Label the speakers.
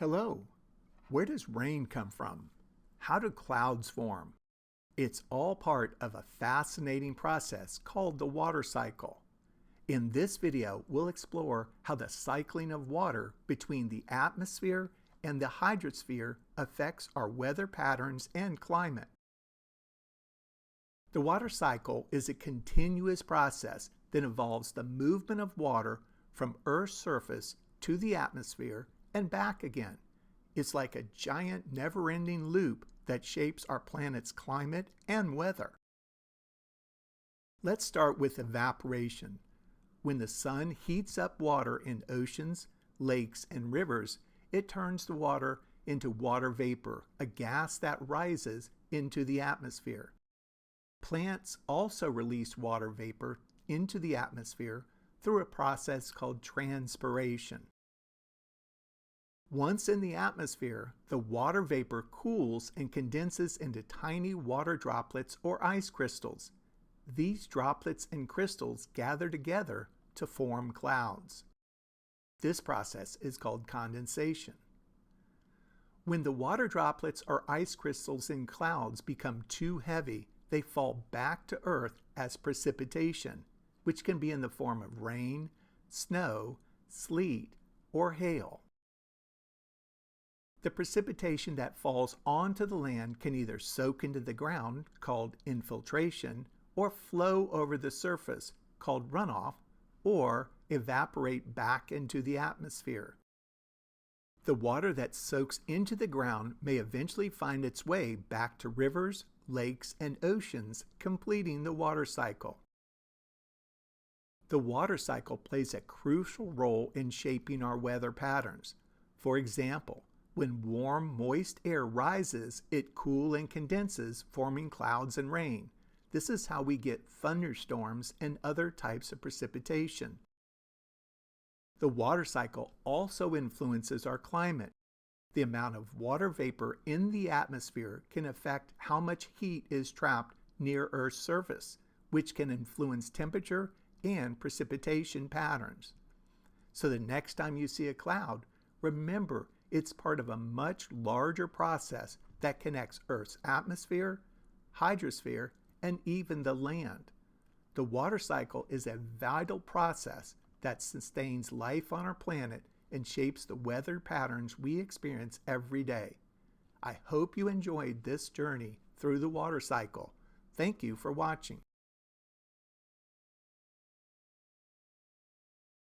Speaker 1: Hello. Where does rain come from? How do clouds form? It's all part of a fascinating process called the water cycle. In this video, we'll explore how the cycling of water between the atmosphere and the hydrosphere affects our weather patterns and climate. The water cycle is a continuous process that involves the movement of water from Earth's surface to the atmosphere and back again. It's like a giant never-ending loop that shapes our planet's climate and weather. Let's start with evaporation. When the sun heats up water in oceans, lakes, and rivers, it turns the water into water vapor, a gas that rises into the atmosphere. Plants also release water vapor into the atmosphere through a process called transpiration. Once in the atmosphere, the water vapor cools and condenses into tiny water droplets or ice crystals. These droplets and crystals gather together to form clouds. This process is called condensation. When the water droplets or ice crystals in clouds become too heavy, they fall back to Earth as precipitation, which can be in the form of rain, snow, sleet, or hail. The precipitation that falls onto the land can either soak into the ground, called infiltration, or flow over the surface, called runoff, or evaporate back into the atmosphere. The water that soaks into the ground may eventually find its way back to rivers, lakes, and oceans, completing the water cycle. The water cycle plays a crucial role in shaping our weather patterns. For example, when warm, moist air rises, it cools and condenses, forming clouds and rain. This is how we get thunderstorms and other types of precipitation. The water cycle also influences our climate. The amount of water vapor in the atmosphere can affect how much heat is trapped near Earth's surface, which can influence temperature and precipitation patterns. So the next time you see a cloud, remember it's part of a much larger process that connects Earth's atmosphere, hydrosphere, and even the land. The water cycle is a vital process that sustains life on our planet and shapes the weather patterns we experience every day. I hope you enjoyed this journey through the water cycle. Thank you for watching.